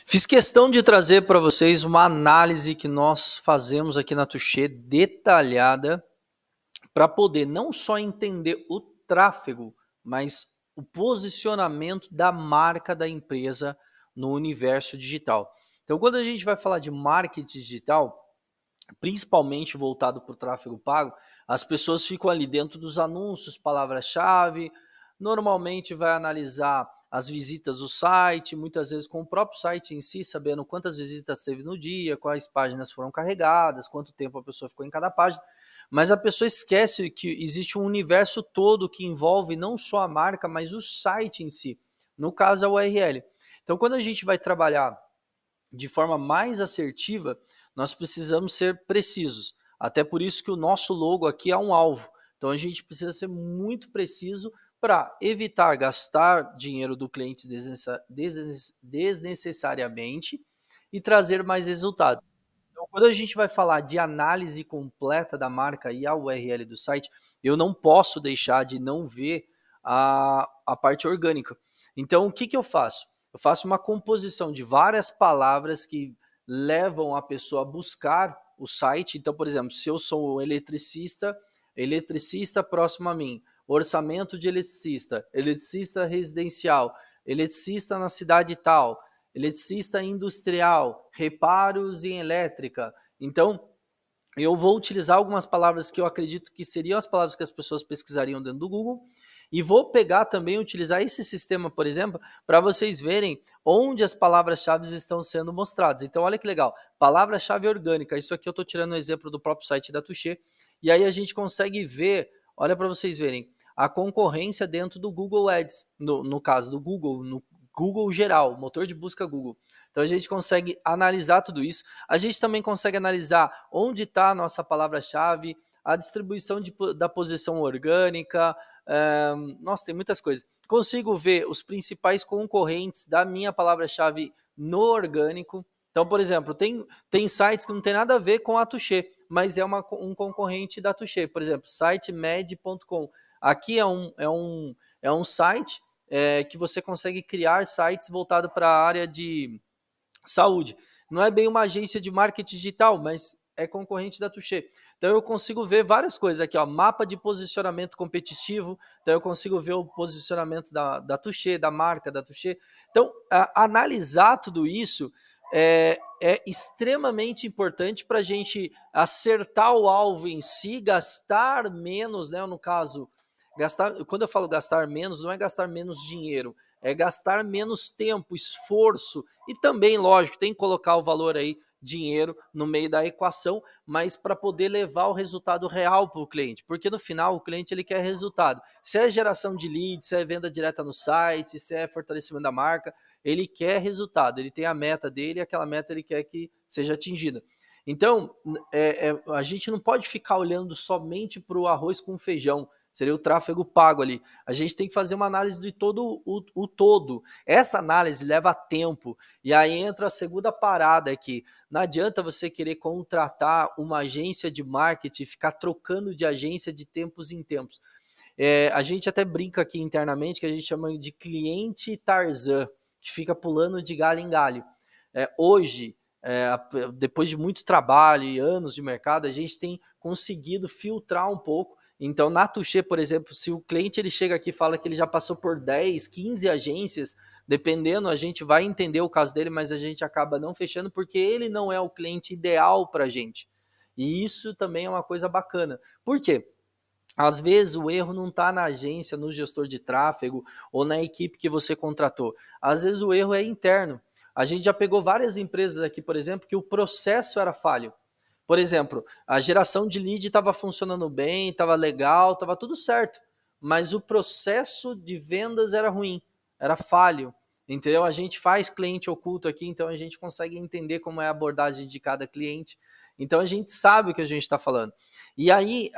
Fiz questão de trazer para vocês uma análise que nós fazemos aqui na Tuxê detalhada para poder não só entender o tráfego, mas o posicionamento da marca da empresa no universo digital. Então, quando a gente vai falar de marketing digital, principalmente voltado para o tráfego pago, as pessoas ficam ali dentro dos anúncios, palavra-chave, normalmente vai analisar as visitas do site, muitas vezes com o próprio site em si, sabendo quantas visitas teve no dia, quais páginas foram carregadas, quanto tempo a pessoa ficou em cada página, mas a pessoa esquece que existe um universo todo que envolve não só a marca, mas o site em si, no caso a URL. Então, quando a gente vai trabalhar de forma mais assertiva, nós precisamos ser precisos. Até por isso que o nosso logo aqui é um alvo. Então a gente precisa ser muito preciso para evitar gastar dinheiro do cliente desnecessariamente e trazer mais resultados. Então, quando a gente vai falar de análise completa da marca e a URL do site, eu não posso deixar de não ver a parte orgânica. Então, o que eu faço? Eu faço uma composição de várias palavras que levam a pessoa a buscar o site. Então, por exemplo, se eu sou um eletricista, eletricista próximo a mim, orçamento de eletricista, eletricista residencial, eletricista na cidade tal, eletricista industrial, reparos em elétrica. Então, eu vou utilizar algumas palavras que eu acredito que seriam as palavras que as pessoas pesquisariam dentro do Google e vou pegar também, utilizar esse sistema, por exemplo, para vocês verem onde as palavras-chave estão sendo mostradas. Então, olha que legal, palavra-chave orgânica, isso aqui eu estou tirando um exemplo do próprio site da Tuxê, e aí a gente consegue ver, olha para vocês verem, a concorrência dentro do Google Ads, no caso do Google, no Google geral, motor de busca Google. Então a gente consegue analisar tudo isso. A gente também consegue analisar onde está a nossa palavra-chave, a distribuição da posição orgânica. Nossa, tem muitas coisas. Consigo ver os principais concorrentes da minha palavra-chave no orgânico. Então, por exemplo, tem sites que não tem nada a ver com a Tuxê, mas é um concorrente da Tuxê. Por exemplo, sitemed.com. Aqui é um site que você consegue criar sites voltados para a área de saúde. Não é bem uma agência de marketing digital, mas é concorrente da Tuxê. Então eu consigo ver várias coisas aqui, ó, mapa de posicionamento competitivo, então eu consigo ver o posicionamento da Tuxê, da marca da Tuxê. Então, analisar tudo isso é extremamente importante para a gente acertar o alvo em si, gastar menos, né? No caso, quando eu falo gastar menos, não é gastar menos dinheiro, é gastar menos tempo, esforço e também, lógico, tem que colocar o valor aí, dinheiro, no meio da equação, mas para poder levar o resultado real para o cliente, porque no final o cliente ele quer resultado. Se é geração de leads, se é venda direta no site, se é fortalecimento da marca, ele quer resultado, ele tem a meta dele e aquela meta ele quer que seja atingida. Então, a gente não pode ficar olhando somente para o arroz com feijão, seria o tráfego pago ali. A gente tem que fazer uma análise de todo o todo. Essa análise leva tempo. E aí entra a segunda parada aqui. Não adianta você querer contratar uma agência de marketing e ficar trocando de agência de tempos em tempos. A gente até brinca aqui internamente que a gente chama de cliente Tarzan, que fica pulando de galho em galho. Hoje, depois de muito trabalho e anos de mercado, a gente tem conseguido filtrar um pouco. Então, na Tuxê, por exemplo, se o cliente ele chega aqui e fala que ele já passou por 10, 15 agências, dependendo, a gente vai entender o caso dele, mas a gente acaba não fechando porque ele não é o cliente ideal para a gente. E isso também é uma coisa bacana. Por quê? Às vezes o erro não está na agência, no gestor de tráfego ou na equipe que você contratou. Às vezes o erro é interno. A gente já pegou várias empresas aqui, por exemplo, que o processo era falho. Por exemplo, a geração de lead estava funcionando bem, estava legal, estava tudo certo, mas o processo de vendas era ruim, era falho. Entendeu? A gente faz cliente oculto aqui, então a gente consegue entender como é a abordagem de cada cliente. Então a gente sabe o que a gente está falando. E aí,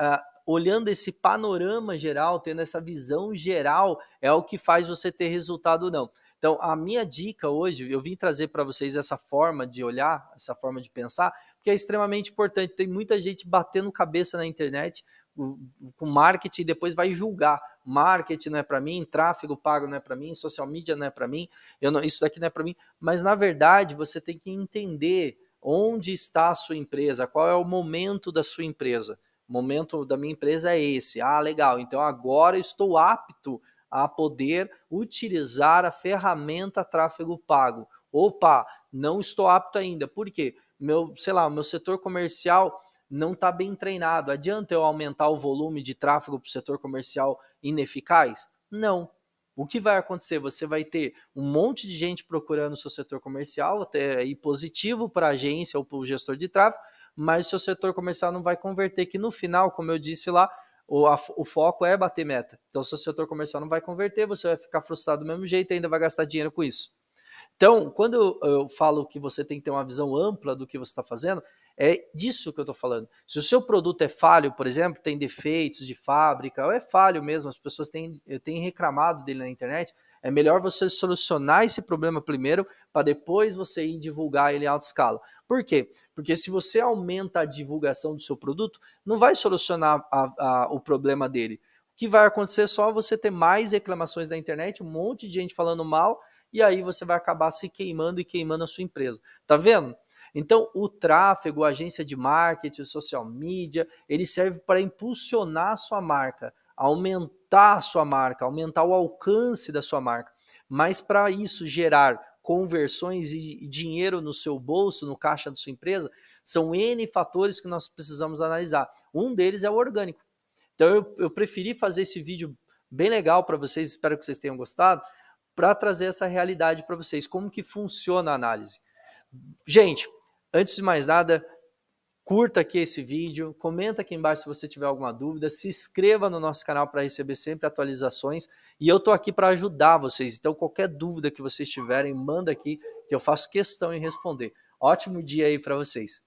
olhando esse panorama geral, tendo essa visão geral, é o que faz você ter resultado ou não. Então, a minha dica hoje, eu vim trazer para vocês essa forma de olhar, essa forma de pensar, porque é extremamente importante. Tem muita gente batendo cabeça na internet com marketing e depois vai julgar. Marketing não é para mim, tráfego pago não é para mim, social media não é para mim, isso daqui não é para mim. Mas, na verdade, você tem que entender onde está a sua empresa, qual é o momento da sua empresa. O momento da minha empresa é esse. Ah, legal, então agora eu estou apto a poder utilizar a ferramenta tráfego pago. Opa, não estou apto ainda. Por quê? Meu setor comercial não está bem treinado. Adianta eu aumentar o volume de tráfego para o setor comercial ineficaz? Não. O que vai acontecer? Você vai ter um monte de gente procurando o seu setor comercial, até aí positivo para a agência ou para o gestor de tráfego, mas o seu setor comercial não vai converter, que no final, como eu disse lá, o foco é bater meta. Então, se o setor comercial não vai converter, você vai ficar frustrado do mesmo jeito e ainda vai gastar dinheiro com isso. Então, quando eu falo que você tem que ter uma visão ampla do que você está fazendo, é disso que eu estou falando. Se o seu produto é falho, por exemplo, tem defeitos de fábrica, ou é falho mesmo, as pessoas têm reclamado dele na internet, é melhor você solucionar esse problema primeiro, para depois você ir divulgar ele em alta escala. Por quê? Porque se você aumenta a divulgação do seu produto, não vai solucionar o problema dele. O que vai acontecer é só você ter mais reclamações na internet, um monte de gente falando mal, e aí você vai acabar se queimando e queimando a sua empresa. Tá vendo? Então, o tráfego, a agência de marketing, o social media, ele serve para impulsionar a sua marca, aumentar a sua marca, aumentar o alcance da sua marca. Mas para isso gerar conversões e dinheiro no seu bolso, no caixa da sua empresa, são N fatores que nós precisamos analisar. Um deles é o orgânico. Então, eu preferi fazer esse vídeo bem legal para vocês, espero que vocês tenham gostado, para trazer essa realidade para vocês, como que funciona a análise. Gente, antes de mais nada, curta aqui esse vídeo, comenta aqui embaixo se você tiver alguma dúvida, se inscreva no nosso canal para receber sempre atualizações e eu estou aqui para ajudar vocês, então qualquer dúvida que vocês tiverem, manda aqui que eu faço questão em responder. Ótimo dia aí para vocês.